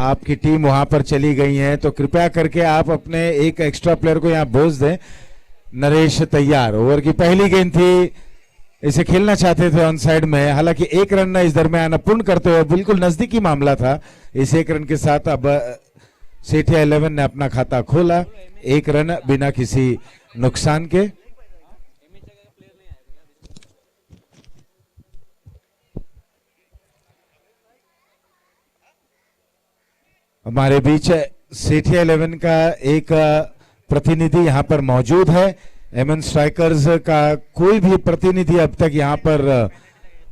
आपकी टीम वहां पर चली गई है, तो कृपया करके आप अपने एक एक्स्ट्रा प्लेयर को यहाँ बोझ दें। नरेश तैयार, ओवर की पहली गेंद थी, इसे खेलना चाहते थे ऑन साइड में, हालांकि एक रन इस दरमियान पूर्ण करते हुए, बिल्कुल नजदीकी मामला था। इस एक रन के साथ अब सेठिया 11 ने अपना खाता खोला, एक रन बिना किसी नुकसान के। हमारे बीच सेठिया 11 का एक प्रतिनिधि यहां पर मौजूद है। एमएन स्ट्राइकर्स का कोई भी प्रतिनिधि अब तक यहां पर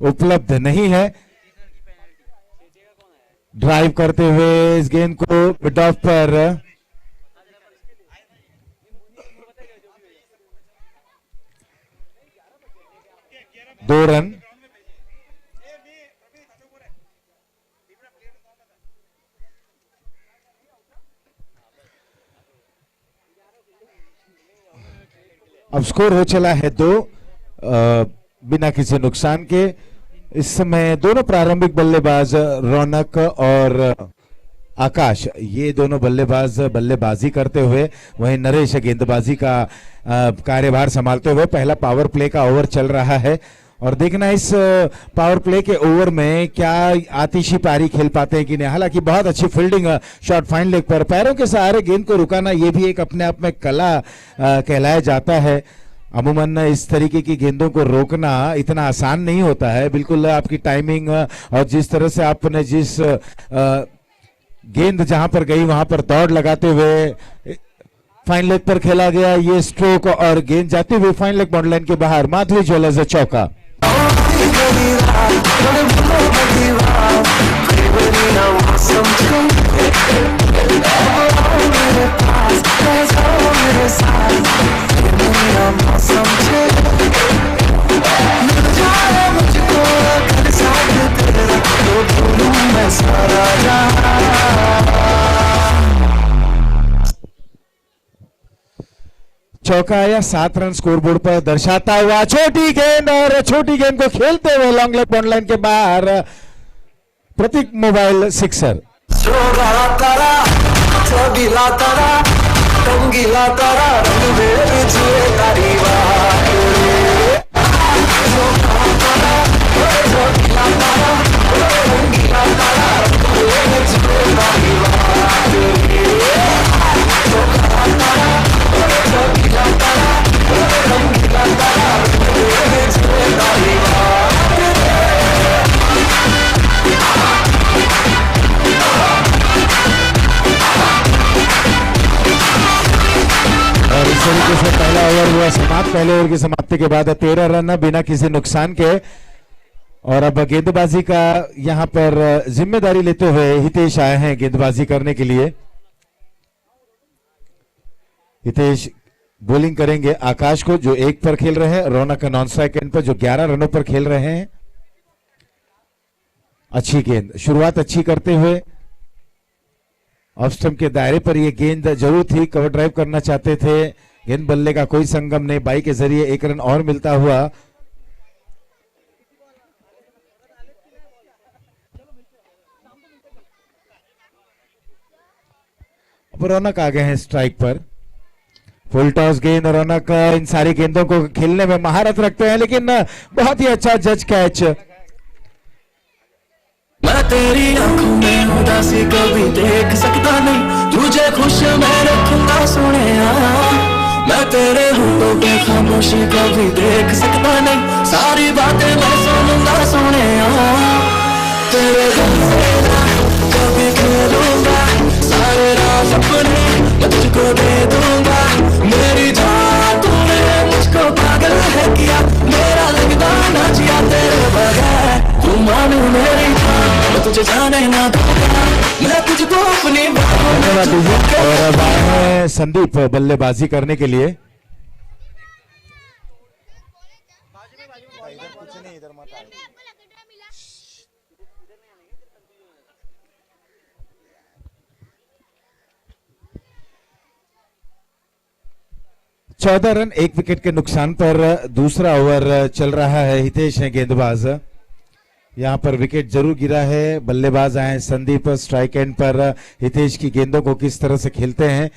उपलब्ध नहीं है। ड्राइव करते हुए इस गेंद को मिड ऑफ पर दो रन। अब स्कोर हो चला है 2 बिना किसी नुकसान के। इस समय दोनों प्रारंभिक बल्लेबाज रौनक और आकाश, ये दोनों बल्लेबाज बल्लेबाजी करते हुए, वहीं नरेश गेंदबाजी का कार्यभार संभालते हुए पहला पावर प्ले का ओवर चल रहा है। और देखना इस पावर प्ले के ओवर में क्या आतिशी पारी खेल पाते हैं कि नहीं। हालांकि बहुत अच्छी फील्डिंग, शॉट फाइन लेग पर पैरों के सहारे गेंद को रुकाना, ये भी एक अपने आप में कला कहलाया जाता है। अमूमन इस तरीके की गेंदों को रोकना इतना आसान नहीं होता है। बिल्कुल आपकी टाइमिंग और जिस तरह से आपने जिस गेंद जहां पर गई वहां पर दौड़ लगाते हुए फाइन लेग पर खेला गया ये स्ट्रोक, और गेंद जाती हुई फाइन लेग बाउंड्री लाइन के बाहर। माधवी ज्वेलर्स चौका। चौका आया, 7 रन स्कोरबोर्ड पर दर्शाता हुआ। छोटी गेंद, और छोटी गेंद को खेलते हुए लॉन्ग लेग बाउंड्री लाइन के बाहर प्रतीक मोबाइल सिक्सर। और इस तरीके से पहला ओवर हुआ समाप्त। पहले ओवर की समाप्ति के बाद 13 रन बिना किसी नुकसान के। और अब गेंदबाजी का यहां पर जिम्मेदारी लेते हुए हितेश आए हैं गेंदबाजी करने के लिए। हितेश बॉलिंग करेंगे आकाश को, जो 1 पर खेल रहे हैं, रौनक नॉन स्ट्राइक एंड पर जो 11 रनों पर खेल रहे हैं। अच्छी गेंद, शुरुआत अच्छी करते हुए ऑफ स्टंप के दायरे पर यह गेंद जरूर थी, कवर ड्राइव करना चाहते थे, गेंद बल्ले का कोई संगम नहीं, बाई के जरिए 1 रन और मिलता हुआ। अब रौनक आ गए हैं स्ट्राइक पर। फुल टॉस गेंद, रौनक इन सारी गेंदों को खेलने में महारत रखते हैं, लेकिन बहुत ही अच्छा जज कैच। मैं तेरी आंखों में उदासी कभी देख सकता नहीं, तुझे खुश मैं रखूंगा सोनिया। मैं तेरे होठों पे खामोशी कभी देख सकता नहीं, सारी बातें मैं सुनूंगा सोनिया। तेरे दिल से ना कभी खेलूंगा, सारे राज अपने मैं तुझको दे दूंगा। मेरी जान तूने मुझको पागल है किया, मेरा लगता ना जिया तेरे बगैर। तू मानो मेरी जान, मैं तुझे जाने ना दूंगा, मैं तुझको अपनी धन्यवाद दीजिए। और अब आए हैं संदीप बल्लेबाजी करने के लिए। चौदह रन 1 विकेट के नुकसान पर दूसरा ओवर चल रहा है। हितेश है गेंदबाज। यहाँ पर विकेट जरूर गिरा है। बल्लेबाज आए संदीप स्ट्राइक एंड पर। हितेश की गेंदों को किस तरह से खेलते हैं।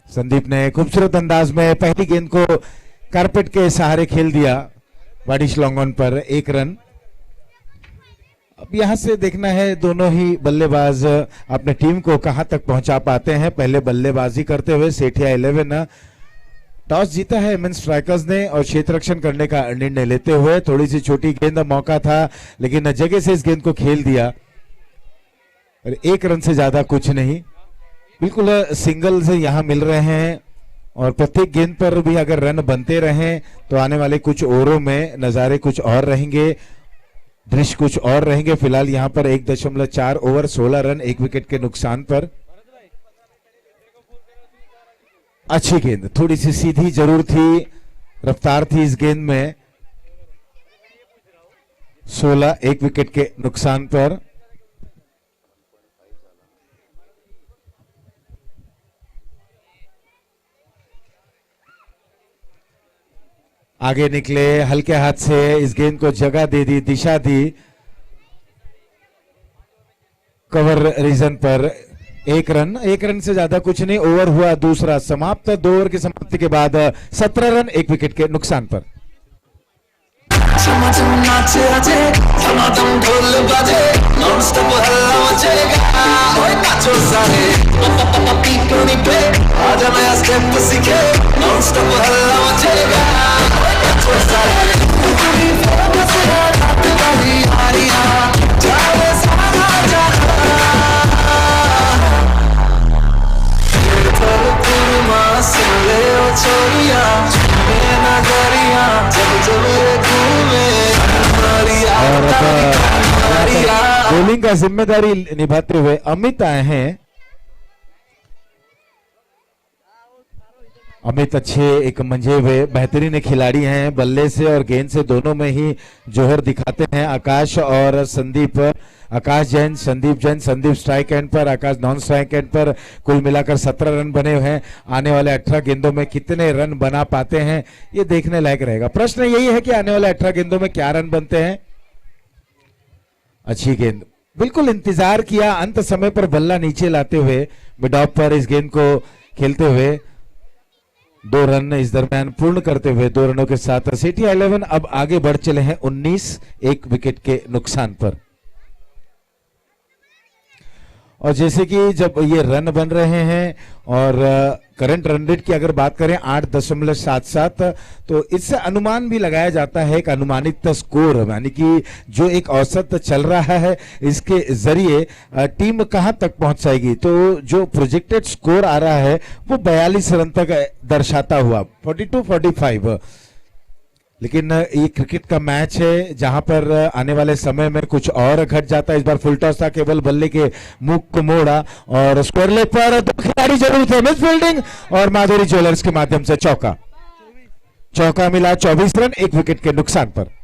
संदीप ने खूबसूरत अंदाज में पहली गेंद को कारपेट के सहारे खेल दिया। वाडिश लॉन्ग ऑन पर 1 रन। अब यहां से देखना है दोनों ही बल्लेबाज अपने टीम को कहां तक पहुंचा पाते हैं। पहले बल्लेबाजी करते हुए सेठिया 11 टॉस जीता है मेन स्ट्राइकर्स ने और क्षेत्र रक्षण करने का निर्णय लेते हुए। थोड़ी सी छोटी गेंद मौका था लेकिन जगह से इस गेंद को खेल दिया। 1 रन से ज्यादा कुछ नहीं, बिल्कुल सिंगल्स यहां मिल रहे हैं और प्रत्येक गेंद पर भी अगर रन बनते रहें तो आने वाले कुछ ओवरों में नजारे कुछ और रहेंगे, दृश्य कुछ और रहेंगे। फिलहाल यहां पर 1.4 ओवर 16 रन 1 विकेट के नुकसान पर। अच्छी गेंद, थोड़ी सी सीधी जरूर थी, रफ्तार थी इस गेंद में। 16 1 विकेट के नुकसान पर। आगे निकले, हल्के हाथ से इस गेंद को जगह दे दी, दिशा दी। कवर रीजन पर 1 रन से ज्यादा कुछ नहीं। ओवर हुआ दूसरा समाप्त। 2 ओवर की समाप्ति के बाद 17 रन 1 विकेट के नुकसान पर। बॉलिंग का जिम्मेदारी निभाते हुए अमित आए हैं। अमित अच्छे एक मंझे हुए बेहतरीन खिलाड़ी हैं। बल्ले से और गेंद से दोनों में ही जोहर दिखाते हैं। आकाश और संदीप, आकाश जैन संदीप जैन। संदीप स्ट्राइक एंड पर, आकाश नॉन स्ट्राइक एंड पर। कुल मिलाकर 17 रन बने हुए हैं। आने वाले 18 गेंदों में कितने रन बना पाते हैं ये देखने लायक रहेगा। प्रश्न यही है कि आने वाले 18 गेंदों में क्या रन बनते हैं। अच्छी गेंद, बिल्कुल इंतजार किया, अंत समय पर बल्ला नीचे लाते हुए मिड ऑफ पर इस गेंद को खेलते हुए 2 रन इस दरमियान पूर्ण करते हुए 2 रनों के साथ सेठिया 11 अब आगे बढ़ चले हैं 19 1 विकेट के नुकसान पर। और जैसे कि जब ये रन बन रहे हैं और करंट रन रेट की अगर बात करें 8.77, तो इससे अनुमान भी लगाया जाता है एक अनुमानित स्कोर, यानी कि जो एक औसत चल रहा है इसके जरिए टीम कहां तक पहुंच जाएगी। तो जो प्रोजेक्टेड स्कोर आ रहा है वो 42 रन तक दर्शाता हुआ 42-45। लेकिन ये क्रिकेट का मैच है जहां पर आने वाले समय में कुछ और घट जाता है। इस बार फुल टॉस था, केवल बल्ले के मुख को मोड़ा और स्क्वायर लेग पर 2 खिलाड़ी जरूर थे। मिस फील्डिंग और माधुरी ज्वेलर्स के माध्यम से चौका मिला। 24 रन 1 विकेट के नुकसान पर।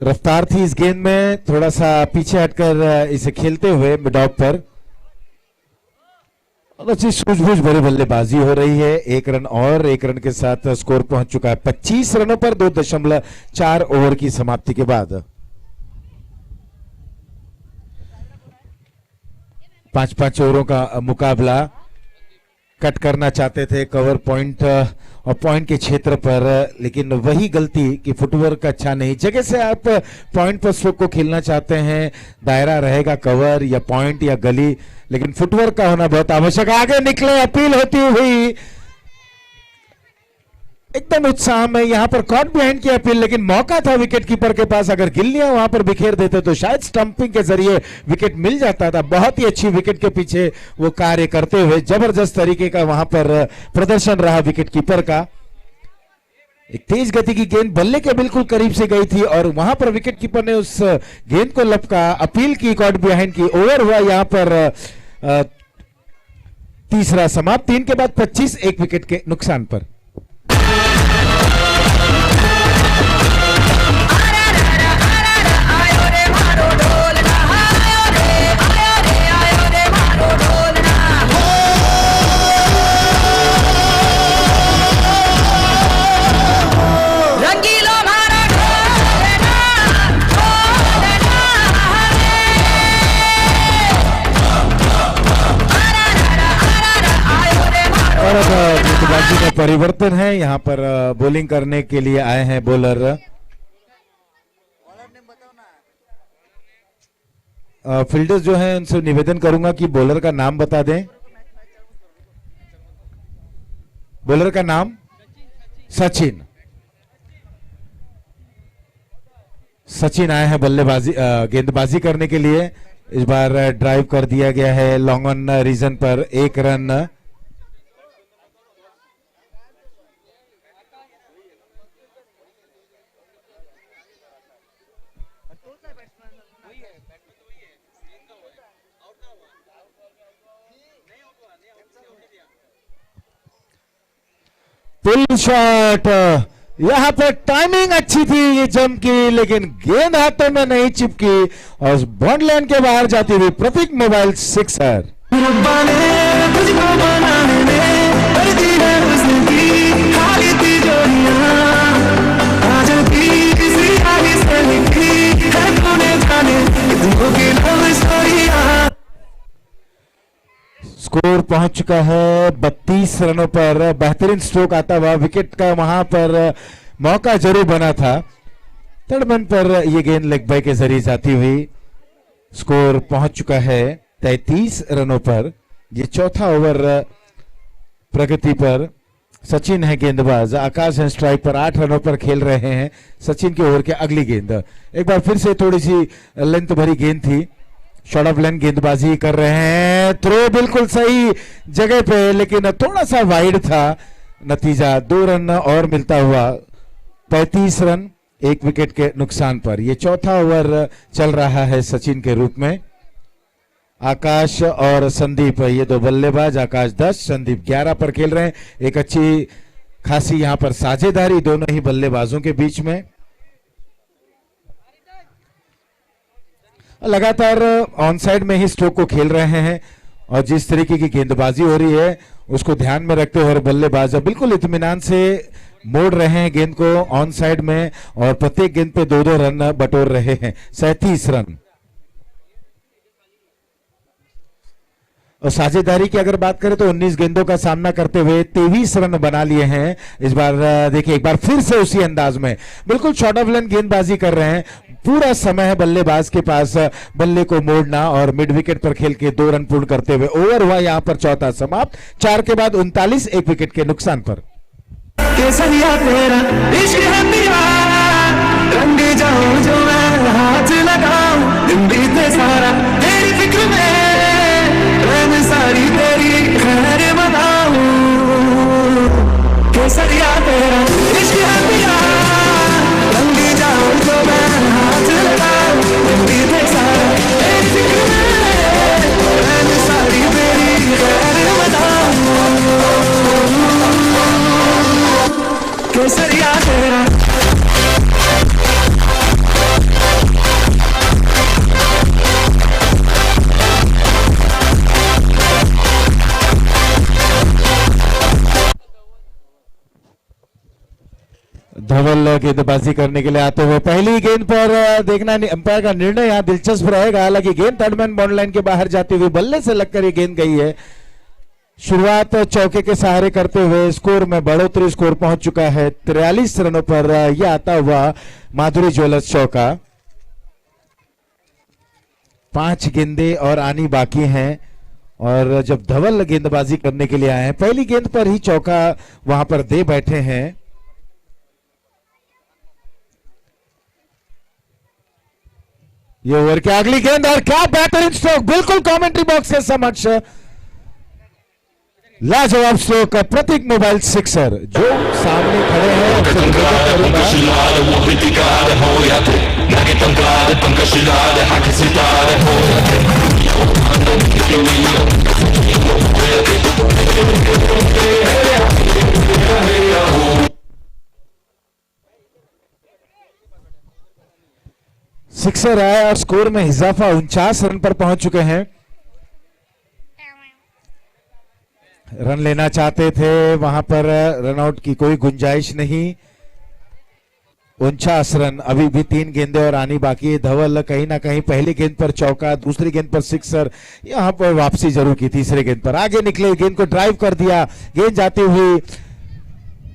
रफ्तार थी इस गेंद में, थोड़ा सा पीछे हटकर इसे खेलते हुए मिड ऑफ पर। अच्छी सूझबूझ भरी बल्लेबाजी हो रही है। 1 रन और 1 रन के साथ स्कोर पहुंच चुका है 25 रनों पर 2.4 ओवर की समाप्ति के बाद। 5-5 ओवरों का मुकाबला। कट करना चाहते थे कवर पॉइंट और पॉइंट के क्षेत्र पर, लेकिन वही गलती कि फुटवर्क अच्छा नहीं। जगह से आप पॉइंट पर स्ट्रोक को खेलना चाहते हैं, दायरा रहेगा कवर या पॉइंट या गली, लेकिन फुटवर्क का होना बहुत आवश्यक। आगे निकले, अपील होती हुई एकदम उत्साह में यहां पर कॉट बिहाइंड की अपील, लेकिन मौका था विकेट कीपर के पास। अगर गिल्लियां वहां पर बिखेर देते तो शायद स्टंपिंग के जरिए विकेट मिल जाता था। बहुत ही अच्छी विकेट के पीछे वो कार्य करते हुए जबरदस्त तरीके का वहां पर प्रदर्शन रहा विकेट कीपर का। एक तेज गति की गेंद बल्ले के बिल्कुल करीब से गई थी और वहां पर विकेट कीपर ने उस गेंद को लपका, अपील की कॉट बिहाइंड की। ओवर हुआ यहां पर तीसरा समाप्त। 3 के बाद 25 1 विकेट के नुकसान पर। परिवर्तन है यहाँ पर बॉलिंग करने के लिए आए हैं बॉलर फील्डर्स जो हैं उनसे निवेदन करूंगा कि बॉलर का नाम बता दें। बॉलर का नाम सचिन। सचिन आए हैं बल्लेबाजी गेंदबाजी करने के लिए। इस बार ड्राइव कर दिया गया है लॉन्ग ऑन रीजन पर 1 रन। पुल शॉट, यहां पर टाइमिंग अच्छी थी ये जंप की, लेकिन गेंद हाथों में नहीं चिपकी और बॉन्ड लाइन के बाहर जाती हुई प्रतीक मोबाइल सिक्सर। रब्बा ने तुझको बनाने में कर दी है उसकी खाली थी जोड़ियां आज की किसी आगे से लिखी है तूने जाने कितनों की लव स्टोरियां। स्कोर पहुंच चुका है 32 रनों पर। बेहतरीन स्ट्रोक आता हुआ, विकेट का वहां पर मौका जरूर बना था। थर्ड मैन पर यह गेंद लेग बाय के जरिए जाती हुई स्कोर पहुंच चुका है 33 रनों पर। ये चौथा ओवर प्रगति पर। सचिन है गेंदबाज, आकाश है स्ट्राइक पर, 8 रनों पर खेल रहे हैं। सचिन के ओवर के अगली गेंद एक बार फिर से थोड़ी सी लेंथ भरी गेंद थी, शॉर्ट ऑफ लेंथ गेंदबाजी कर रहे हैं। थ्रो बिल्कुल सही जगह पे, लेकिन थोड़ा सा वाइड था। नतीजा 2 रन और मिलता हुआ 35 रन 1 विकेट के नुकसान पर। यह चौथा ओवर चल रहा है सचिन के रूप में। आकाश और संदीप ये 2 बल्लेबाज, आकाश 10 संदीप 11 पर खेल रहे हैं। एक अच्छी खासी यहां पर साझेदारी दोनों ही बल्लेबाजों के बीच में। लगातार ऑन साइड में ही स्ट्रोक को खेल रहे हैं और जिस तरीके की गेंदबाजी हो रही है उसको ध्यान में रखते हुए बल्लेबाज बिल्कुल इत्मीनान से मोड़ रहे हैं गेंद को ऑन साइड में और प्रत्येक गेंद पे 2-2 रन बटोर रहे हैं। 37 रन। और साझेदारी की अगर बात करें तो 19 गेंदों का सामना करते हुए 23 रन बना लिए हैं। इस बार देखिए एक बार फिर से उसी अंदाज में बिल्कुल शॉर्ट ऑफ लेंथ गेंदबाजी कर रहे हैं। पूरा समय है बल्लेबाज के पास बल्ले को मोड़ना और मिड विकेट पर खेल के 2 रन पूर्ण करते हुए ओवर हुआ यहां पर चौथा समाप्त। 4 के बाद 39 1 विकेट के नुकसान पर। केसरिया तेरा इश्क है पिया, रंग जाऊं जो मैं हाथ लगाऊं, दिन बीते सारा तेरी फिक्र में, रंग सारी तेरी खैर मनाऊं। केसरिया तेरा इश्क है पिया, रंग जाऊं जो मैं हाथ लगाऊं, दिन बीते सारा तेरी फिक्र में, रंग सारी तेरी खैर मनाऊं। केसरिया तेरा धवल गेंदबाजी करने के लिए आते हुए पहली गेंद पर देखना अंपायर का निर्णय यहां दिलचस्प रहेगा। हालांकि गेंद थर्ड मैन बाउंड लाइन के बाहर जाती हुई बल्ले से लगकर ये गेंद गई है। शुरुआत चौके के सहारे करते हुए स्कोर में बढ़ोतरी, स्कोर पहुंच चुका है 43 रनों पर। यह आता हुआ माधुरी ज्वेलर्स चौका। 5 गेंदें और आनी बाकी हैं और जब धवल गेंदबाजी करने के लिए आए हैं पहली गेंद पर ही चौका वहां पर दे बैठे हैं। ये ओवर की अगली गेंद और क्या बेहतरीन स्ट्रोक, बिल्कुल कमेंट्री बॉक्स के समक्ष लाजवाब स्ट्रोक। प्रतीक मोबाइल सिक्सर जो सामने खड़े हैं सिक्सर आया और स्कोर में इजाफा 49 रन पर पहुंच चुके हैं। रन लेना चाहते थे, वहां पर रन आउट की कोई गुंजाइश नहीं। 49 रन, अभी भी 3 गेंदें और आनी बाकी है। धवल कहीं ना कहीं पहली गेंद पर चौका, दूसरी गेंद पर सिक्सर, यहां पर वापसी जरूर की। तीसरे गेंद पर आगे निकले, गेंद को ड्राइव कर दिया, गेंद जाती हुई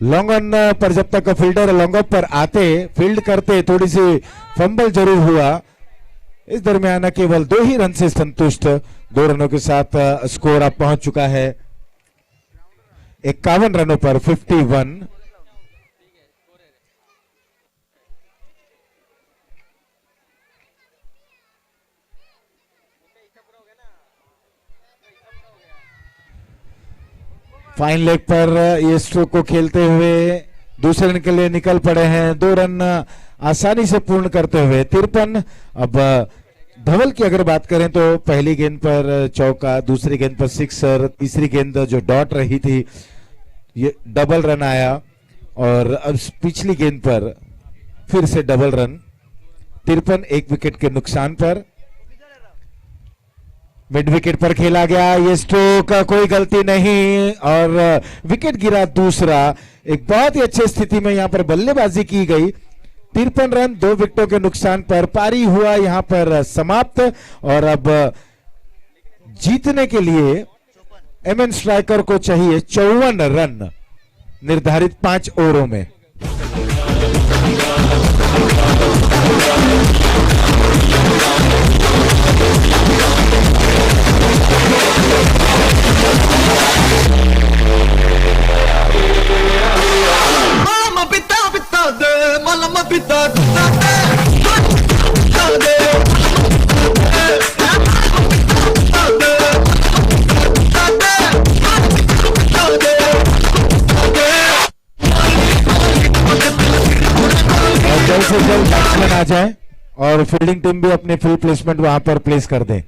लॉन्ग ऑन पर जब तक फील्डर लॉन्ग ऑफ पर आते, फील्ड करते, थोड़ी सी फंबल जरूर हुआ। इस दरमियान केवल 2 ही रन से संतुष्ट, 2 रनों के साथ स्कोर अब पहुंच चुका है 51 रनों पर 51। फाइन लेग पर ये स्ट्रोक को खेलते हुए दूसरे रन के लिए निकल पड़े हैं। 2 रन आसानी से पूर्ण करते हुए 53। अब धवल की अगर बात करें तो पहली गेंद पर चौका, दूसरी गेंद पर सिक्सर, तीसरी गेंद जो डॉट रही थी ये डबल रन आया, और अब पिछली गेंद पर फिर से डबल रन। 53 1 विकेट के नुकसान पर। मिड विकेट पर खेला गया ये स्ट्रोक, कोई गलती नहीं और विकेट गिरा दूसरा। एक बहुत ही अच्छी स्थिति में यहां पर बल्लेबाजी की गई। 53 रन 2 विकेटों के नुकसान पर पारी हुआ यहां पर समाप्त। और अब जीतने के लिए एमएन स्ट्राइकर को चाहिए 54 रन निर्धारित 5 ओवरों में। जल्द से जल्द बैट्समैन आ जाए और फील्डिंग टीम भी अपने फुल प्लेसमेंट वहां पर प्लेस कर दे।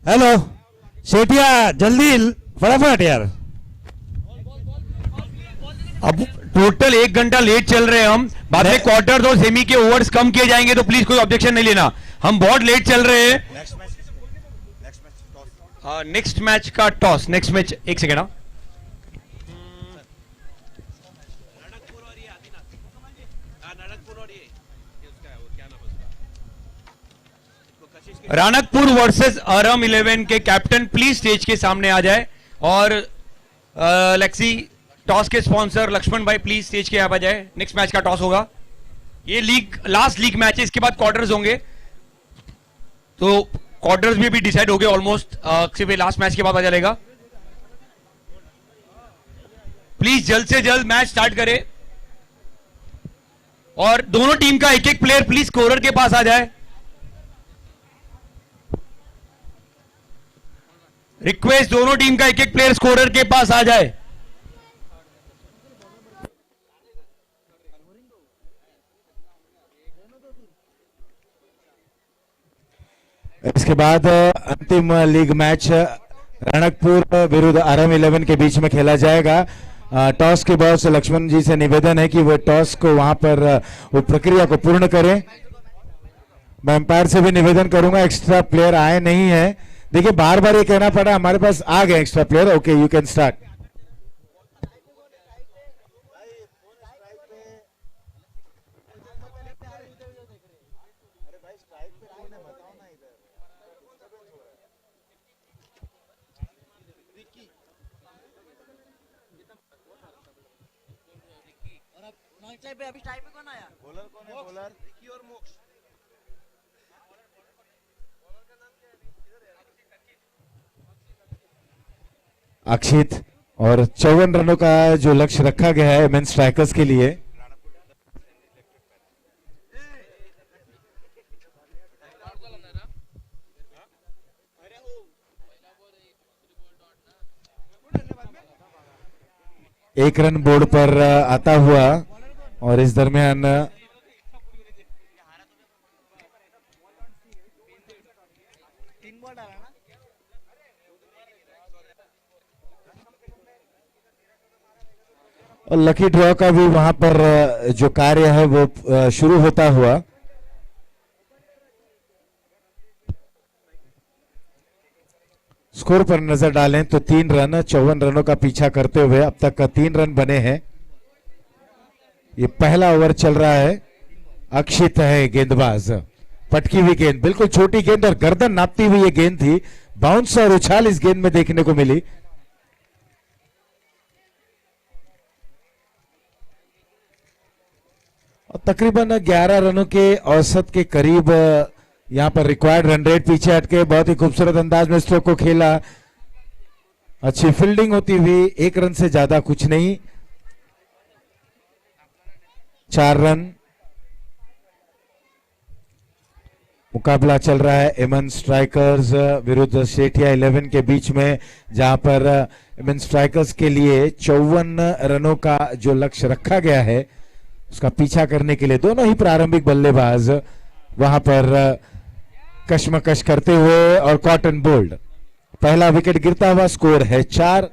हेलो सेठिया, जल्दी फटाफट यार। अब टोटल 1 घंटा लेट चल रहे हैं हम। बाद में क्वार्टर और सेमी के ओवर्स कम किए जाएंगे तो प्लीज कोई ऑब्जेक्शन नहीं लेना। हम बहुत लेट चल रहे हैं। नेक्स्ट मैच का toss, next match 1 second. Ranakpur versus अरम 11 के कैप्टन प्लीज स्टेज के सामने आ जाए। और लेक्सी टॉस के स्पॉन्सर लक्ष्मण भाई प्लीज स्टेज के आ जाए। नेक्स्ट मैच का टॉस होगा। ये लीग लास्ट लीग मैच है, इसके बाद क्वार्टर्स होंगे, तो क्वार्टर्स भी डिसाइड हो गए ऑलमोस्ट। सिर्फ लास्ट मैच के बाद पता चलेगा। प्लीज जल्द से जल्द मैच स्टार्ट करें और दोनों टीम का एक एक प्लेयर प्लीज स्कोरर के पास आ जाए। रिक्वेस्ट, दोनों टीम का एक एक प्लेयर स्कोरर के पास आ जाए। इसके बाद अंतिम लीग मैच रणकपुर विरुद्ध आरएम 11 के बीच में खेला जाएगा। टॉस के बॉस लक्ष्मण जी से निवेदन है कि वो टॉस को वहां पर वो प्रक्रिया को पूर्ण करें। मैं अंपायर से भी निवेदन करूंगा, एक्स्ट्रा प्लेयर आए नहीं है। देखिए बार बार ये कहना पड़ा, हमारे पास आ गए extra player. Okay, you can start. अभी टाइप पे कौन आया? बॉलर कौन है? बॉलर रिकी और मोक्ष। अक्षित और 54 रनों का जो लक्ष्य रखा गया है मेन स्ट्राइकर्स के लिए। एक रन बोर्ड पर आता हुआ और इस दरमियान और लकी ड्रॉ का भी वहां पर जो कार्य है वो शुरू होता हुआ। स्कोर पर नजर डालें तो 3 रन 54 रनों का पीछा करते हुए अब तक का 3 रन बने हैं। ये पहला ओवर चल रहा है। अक्षित है गेंदबाज, पटकी हुई गेंद, बिल्कुल छोटी गेंद और गर्दन नापती हुई ये गेंद थी। बाउंस और उछाल इस गेंद में देखने को मिली। और तकरीबन 11 रनों के औसत के करीब यहां पर रिक्वायर्ड रन रेट पीछे हटके बहुत ही खूबसूरत अंदाज में स्ट्रोक को खेला। अच्छी फील्डिंग होती हुई 1 रन से ज्यादा कुछ नहीं। 4 रन। मुकाबला चल रहा है एमन स्ट्राइकर्स विरुद्ध सेठिया 11 के बीच में, जहां पर एमन स्ट्राइकर्स के लिए 54 रनों का जो लक्ष्य रखा गया है उसका पीछा करने के लिए दोनों ही प्रारंभिक बल्लेबाज वहां पर कशमकश करते हुए और कॉटन बोल्ड। पहला विकेट गिरता हुआ, स्कोर है 4।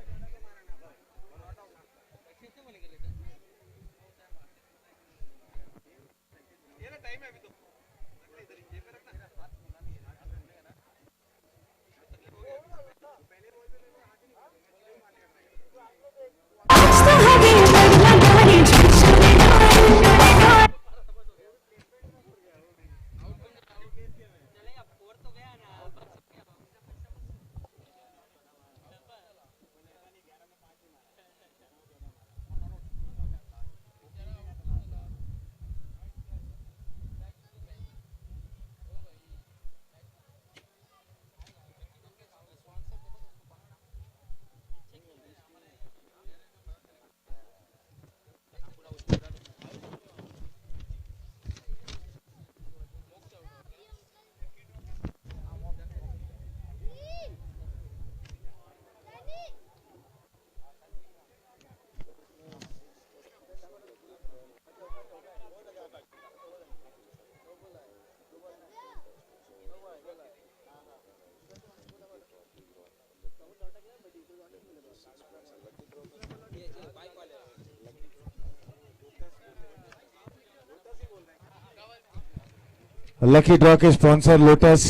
लकी ड्रॉ के स्पॉन्सर लोटस,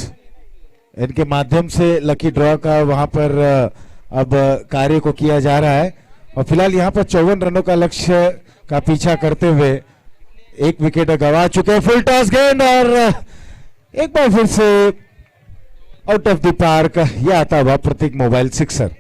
इनके माध्यम से लकी ड्रॉ का वहां पर अब कार्य को किया जा रहा है। और फिलहाल यहां पर 54 रनों का लक्ष्य का पीछा करते हुए 1 विकेट गंवा चुके। फुल टॉस गेंद और एक बार फिर से आउट ऑफ द पार्क, यह आता हुआ प्रतीक मोबाइल सिक्सर।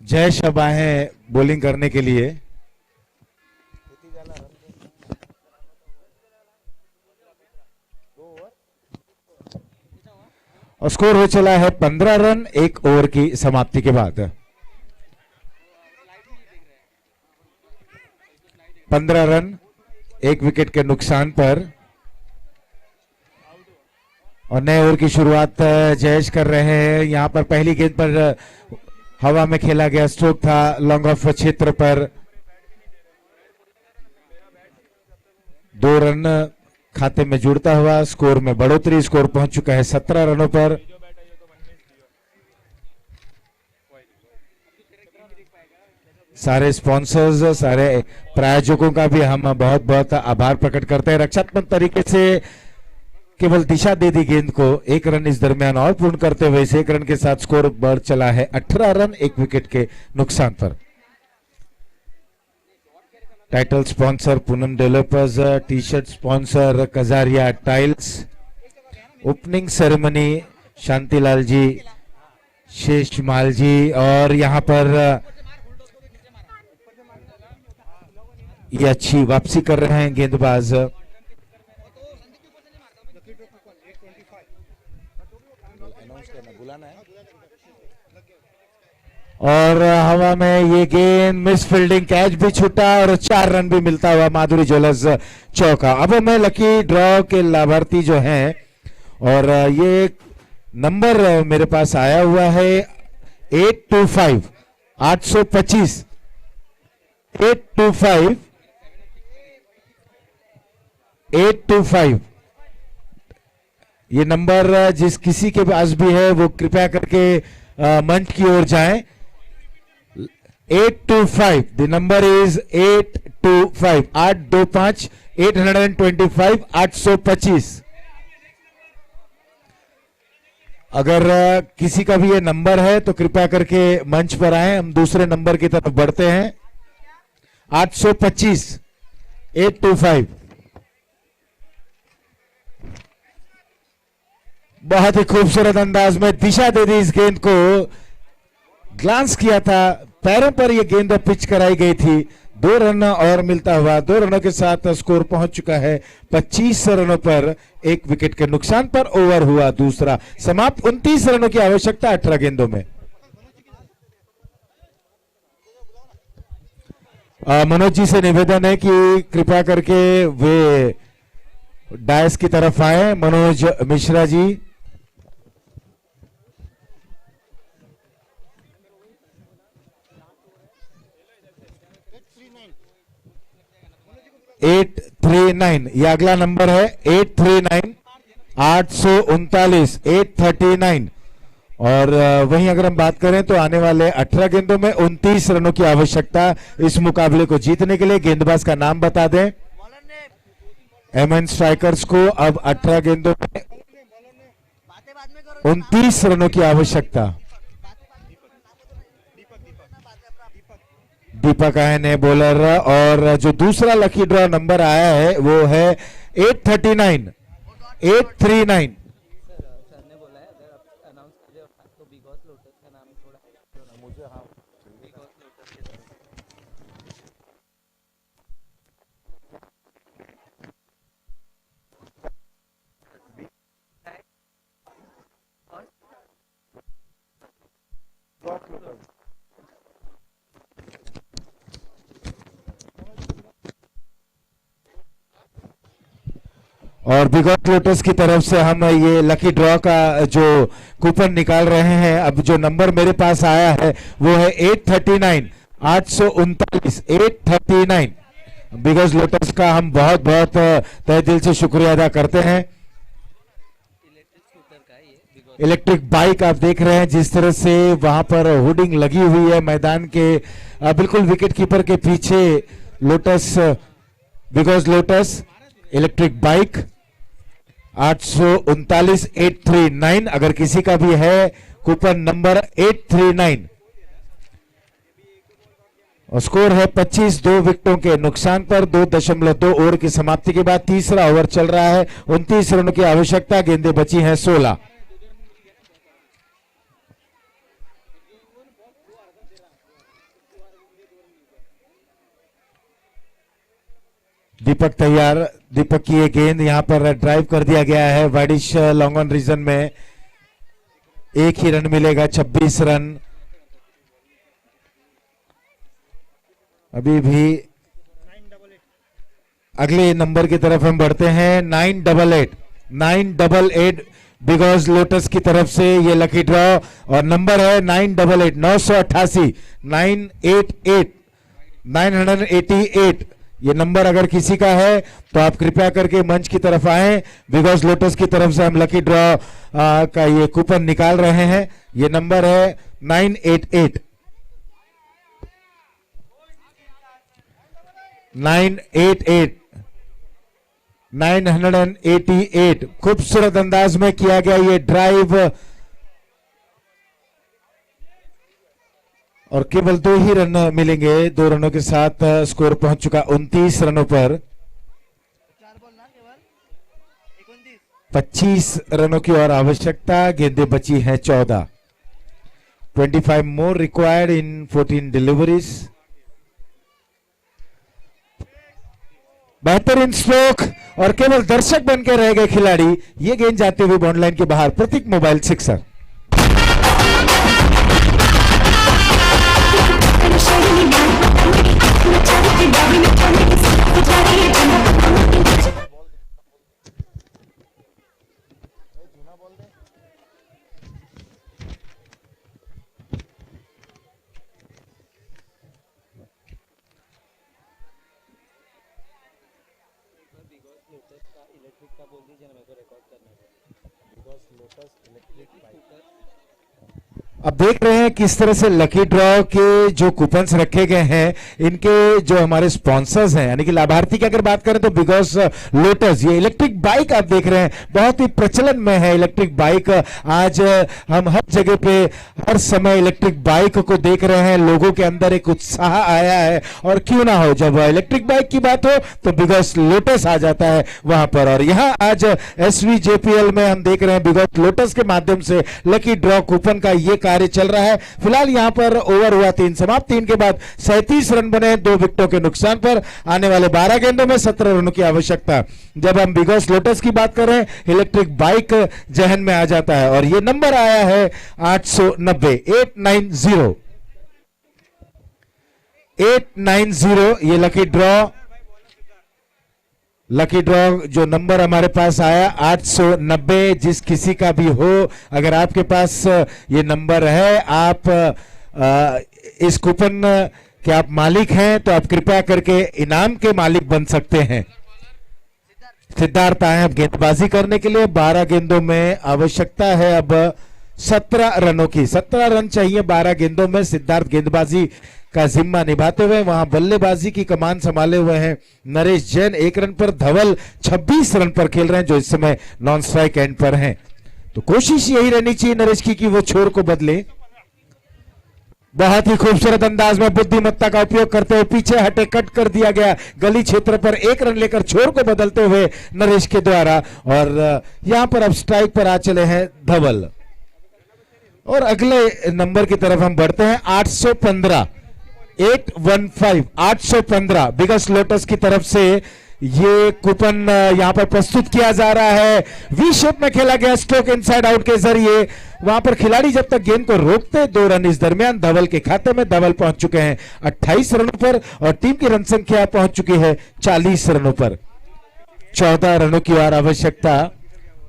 जय शब आए हैं बॉलिंग करने के लिए। और स्कोर हो चला है 15 रन 1 ओवर की समाप्ति के बाद। 15 रन 1 विकेट के नुकसान पर और नए ओवर की शुरुआत जयेश कर रहे हैं। यहां पर पहली गेंद पर हवा में खेला गया स्ट्रोक था लॉन्ग ऑफ क्षेत्र पर। 2 रन खाते में जुड़ता हुआ स्कोर में बढ़ोतरी। स्कोर पहुंच चुका है 17 रनों पर। सारे स्पॉन्सर्स, सारे प्रायोजकों का भी हम बहुत बहुत आभार प्रकट करते हैं। रक्षात्मक तरीके से केवल दिशा दे दी गेंद को। 1 रन इस दरमियान और पूर्ण करते हुए इस 1 रन के साथ स्कोर बढ़ चला है 18 रन 1 विकेट के नुकसान पर। Title sponsor Poonam developers, T shirt sponsor Kajaria tiles, opening ceremony Shantilal ji, Sheshmal ji, और यहां पर ये अच्छी वापसी कर रहे हैं गेंदबाज। बुलाना है। और हवा में ये गेंद मिस फील्डिंग, कैच भी छूटा और 4 रन भी मिलता हुआ माधुरी ज्वेलर्स चौका। अब मैं लकी ड्रॉ के लाभार्थी जो हैं, और ये एक नंबर मेरे पास आया हुआ है 825 825 825 825। ये नंबर जिस किसी के पास भी है वो कृपया करके मंच की ओर जाएं। 825, द नंबर इज 825 825 825 825। अगर किसी का भी ये नंबर है तो कृपया करके मंच पर आए, हम दूसरे नंबर की तरफ बढ़ते हैं। 825 825। बहुत ही खूबसूरत अंदाज में दिशा दे दी इस गेंद को, ग्लांस किया था, पैरों पर यह गेंद पिच कराई गई थी। 2 रन और मिलता हुआ 2 रनों के साथ स्कोर पहुंच चुका है 25 रनों पर, 1 विकेट के नुकसान पर ओवर हुआ दूसरा समाप्त। 29 रनों की आवश्यकता 18 गेंदों में। मनोज जी से निवेदन है कि कृपया करके वे डायस की तरफ आए। मनोज मिश्रा जी, एट 839, ये अगला नंबर है 839 839 839। और वहीं अगर हम बात करें तो आने वाले 18 गेंदों में 29 रनों की आवश्यकता इस मुकाबले को जीतने के लिए। गेंदबाज का नाम बता दें। बॉलर ने एमएन स्ट्राइकर्स को अब 18 गेंदों में बातें बाद में करो। 29 रनों की आवश्यकता। दीपक आयन है बॉलर, और जो दूसरा लकी ड्रॉ नंबर आया है वो है 839 839। और बिगॉट लोटस की तरफ से हम ये लकी ड्रॉ का जो कूपन निकाल रहे हैं। अब जो नंबर मेरे पास आया है वो है 839 839 839। बिगॉट लोटस का हम बहुत बहुत तहे दिल से शुक्रिया अदा करते हैं। इलेक्ट्रिक बाइक आप देख रहे हैं जिस तरह से वहां पर होर्डिंग लगी हुई है मैदान के बिल्कुल विकेट कीपर के पीछे। Lotus, because lotus electric bike 839 839। अगर किसी का भी है कूपन नंबर 839। और स्कोर है 25, 2 विकेटों के नुकसान पर 2.2 ओवर की समाप्ति के बाद तीसरा ओवर चल रहा है। 29 रनों की आवश्यकता, गेंदें बची हैं 16। दीपक तैयार। दीपक की ये गेंद यहां पर ड्राइव कर दिया गया है वाइडिश लॉन्ग ऑन रीजन में। 1 ही रन मिलेगा, 26 रन। अभी भी अगले नंबर की तरफ हम बढ़ते हैं। 988 988 बिकॉज लोटस की तरफ से ये लकी ड्रॉ, और नंबर है 988 988 988 988। ये नंबर अगर किसी का है तो आप कृपया करके मंच की तरफ आए। बिकॉज लोटस की तरफ से हम लकी ड्रॉ का ये कूपन निकाल रहे हैं। ये नंबर है 988 988 988। खूबसूरत अंदाज में किया गया ये ड्राइव, और केवल 2 ही रन मिलेंगे। 2 रनों के साथ स्कोर पहुंच चुका 29 रनों पर। 4 बॉल ना केवल 29। 25 रनों की और आवश्यकता, गेंदें बची हैं 14। 25 मोर रिक्वायर्ड इन 14 डिलीवरीज। बेहतरीन स्ट्रोक, और केवल दर्शक बन के रह गए खिलाड़ी। ये गेंद जाते हुए बॉन्ड लाइन के बाहर। प्रतीक मोबाइल 6 सर। अब देख रहे हैं किस तरह से लकी ड्रॉ के जो कूपन्स रखे गए हैं, इनके जो हमारे स्पॉन्सर्स हैं, यानी कि लाभार्थी की अगर बात करें तो बिकॉज लोटस, ये इलेक्ट्रिक बाइक आप देख रहे हैं बहुत ही प्रचलन में है इलेक्ट्रिक बाइक। आज हम हर जगह पे हर समय इलेक्ट्रिक बाइक को देख रहे हैं, लोगों के अंदर एक उत्साह आया है, और क्यों ना हो, जब इलेक्ट्रिक बाइक की बात हो तो बिकॉज लोटस आ जाता है वहां पर। और यहाँ आज SVJPL में हम देख रहे हैं बिकॉज लोटस के माध्यम से लकी ड्रॉ कूपन का ये कार्य चल रहा है। फिलहाल यहां पर ओवर हुआ 3 समाप्त, 3 के बाद 37 रन बने 2 विकेटों के नुकसान पर। आने वाले 12 गेंदों में 17 रनों की आवश्यकता। जब हम बिगॉस लोटस की बात कर रहे हैं, इलेक्ट्रिक बाइक जहन में आ जाता है, और ये नंबर आया है 890, 890 ये लकी ड्रॉ जो नंबर हमारे पास आया 890। जिस किसी का भी हो, अगर आपके पास ये नंबर है, आप इस कूपन के आप मालिक हैं, तो आप कृपया करके इनाम के मालिक बन सकते हैं। सिद्धार्थ आए अब गेंदबाजी करने के लिए। 12 गेंदों में आवश्यकता है अब 17 रनों की। 17 रन चाहिए 12 गेंदों में। सिद्धार्थ गेंदबाजी का जिम्मा निभाते हुए वहां बल्लेबाजी की कमान संभाले हुए हैं नरेश जैन। 1 रन पर धवल 26 रन पर खेल रहे हैं, जो इस समय नॉन स्ट्राइक एंड पर हैं। तो कोशिश यही रहनी चाहिए नरेश की कि वो छोर को बदले। बहुत ही खूबसूरत अंदाज में बुद्धिमत्ता का उपयोग करते हुए पीछे हटे कट कर दिया गया गली क्षेत्र पर। 1 रन लेकर छोर को बदलते हुए नरेश के द्वारा, और यहां पर अब स्ट्राइक पर आ चले हैं धवल। और अगले नंबर की तरफ हम बढ़ते हैं। 815 815 बिगस लोटस की तरफ से ये कूपन यहां पर प्रस्तुत किया जा रहा है। वी शेप में खेला गया स्ट्रोक इनसाइड आउट के जरिए। वहां पर खिलाड़ी जब तक गेंद को रोकते 2 रन इस दरमियान धवल के खाते में। धवल पहुंच चुके हैं 28 रनों पर, और टीम की रन संख्या पहुंच चुकी है 40 रनों पर। 14 रनों की और आवश्यकता।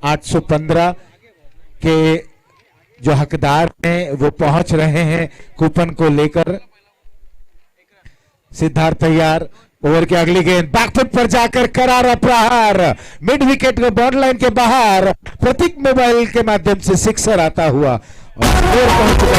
815 के जो हकदार हैं वो पहुंच रहे हैं कूपन को लेकर। सिद्धार्थ तैयार। ओवर की अगली गेंद बैकफुट पर जाकर करारा प्रहार, मिड विकेट के बॉर्डर लाइन के बाहर। प्रतीक मोबाइल के माध्यम से सिक्सर आता हुआ, और स्कोर पहुंच चुका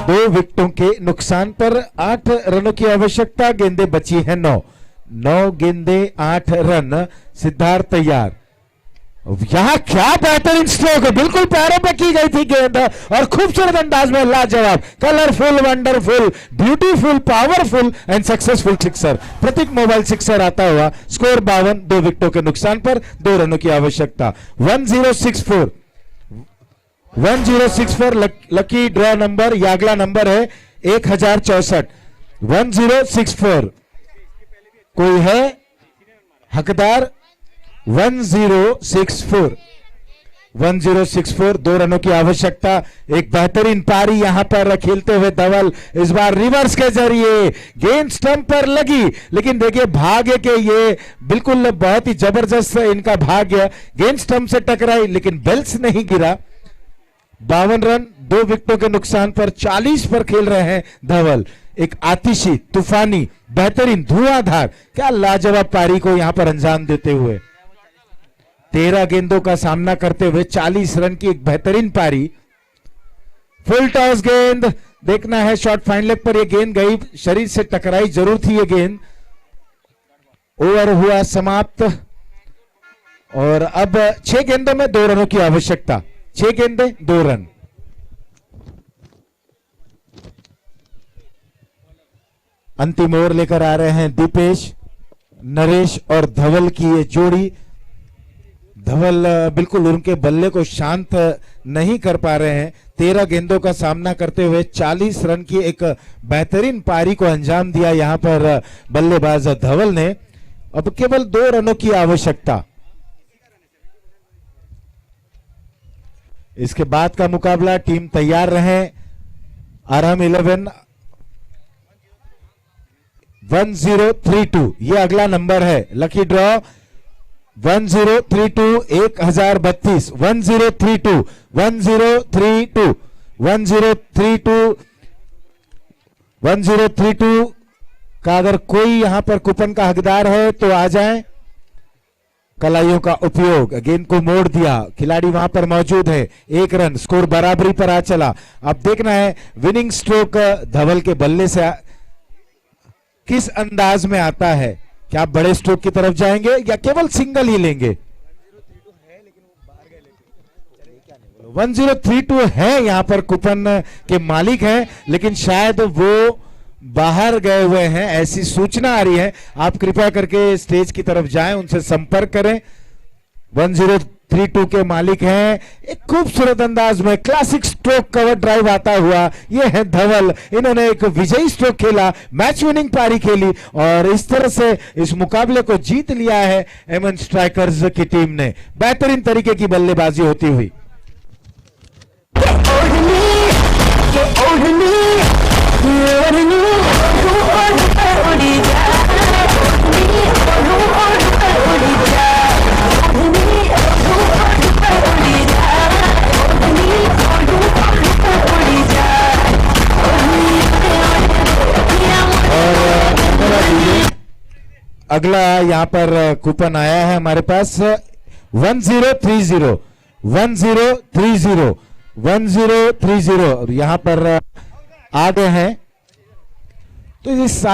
2 विकेटों के नुकसान पर 8 रनों की आवश्यकता। गेंदें बची हैं 9 गेंदें 8 रन। सिद्धार्थ तैयार। यहां क्या बेहतरीन स्ट्रोक, बिल्कुल पैरों पे की गई थी गेंद, और खूबसूरत अंदाज में लाजवाब, colourful, wonderful, beautiful, powerful and successful sixer. Prateek mobile sixer आता हुआ। स्कोर 52, 2 विकेटों के नुकसान पर 2 रनों की आवश्यकता। 1064 लकी ड्रॉ नंबर, या अगला नंबर है 1064। 1064 कोई है हकदार? 1064 2 रनों की आवश्यकता। एक बेहतरीन पारी यहां पर खेलते हुए धवल, इस बार रिवर्स के जरिए गेंद स्टंप पर लगी, लेकिन देखिए भाग्य के ये बिल्कुल बहुत ही जबरदस्त इनका भाग्य, गेंद स्टंप से टकराई लेकिन बेल्स नहीं गिरा। 52 रन 2 विकेटों के नुकसान पर 40 पर खेल रहे हैं धवल। एक आतिशी, तूफानी, बेहतरीन, धुआंधार, क्या लाजवाब पारी को यहां पर अंजाम देते हुए 13 गेंदों का सामना करते हुए 40 रन की एक बेहतरीन पारी। फुल टॉस गेंद, देखना है शॉट फाइन लेग पर यह गेंद गई, शरीर से टकराई जरूर थी यह गेंद। ओवर हुआ समाप्त, और अब 6 गेंदों में 2 रनों की आवश्यकता। 6 गेंदें 2 रन। अंतिम ओवर लेकर आ रहे हैं दीपेश, नरेश और धवल की ये जोड़ी। धवल बिल्कुल उनके बल्ले को शांत नहीं कर पा रहे हैं। 13 गेंदों का सामना करते हुए 40 रन की एक बेहतरीन पारी को अंजाम दिया यहां पर बल्लेबाज धवल ने। अब केवल 2 रनों की आवश्यकता। इसके बाद का मुकाबला, टीम तैयार रहे। आरएम 11 1032 ये अगला नंबर है। लकी ड्रॉ 1032 1032 1032 1032 1032 1032 का अगर कोई यहां पर कूपन का हकदार है तो आ जाएं। कलाइयों का उपयोग, गेंद को मोड़ दिया, खिलाड़ी वहां पर मौजूद है। 1 रन, स्कोर बराबरी पर आ चला। अब देखना है विनिंग स्ट्रोक धवल के बल्ले से किस अंदाज में आता है। क्या आप बड़े स्ट्रोक की तरफ जाएंगे या केवल सिंगल ही लेंगे? 1032 है यहां पर कूपन के मालिक हैं, लेकिन शायद वो बाहर गए हुए हैं, ऐसी सूचना आ रही है। आप कृपया करके स्टेज की तरफ जाएं, उनसे संपर्क करें। 1032 के मालिक हैं। एक खूबसूरत अंदाज में क्लासिक स्ट्रोक कवर ड्राइव आता हुआ ये है धवल। इन्होंने एक विजयी स्ट्रोक खेला, मैच विनिंग पारी खेली और इस तरह से इस मुकाबले को जीत लिया है एमएन स्ट्राइकर्स की टीम ने। बेहतरीन तरीके की बल्लेबाजी होती हुई। अगला यहां पर कूपन आया है हमारे पास 1030 1030 1030 यहां पर आ गए हैं। तो इस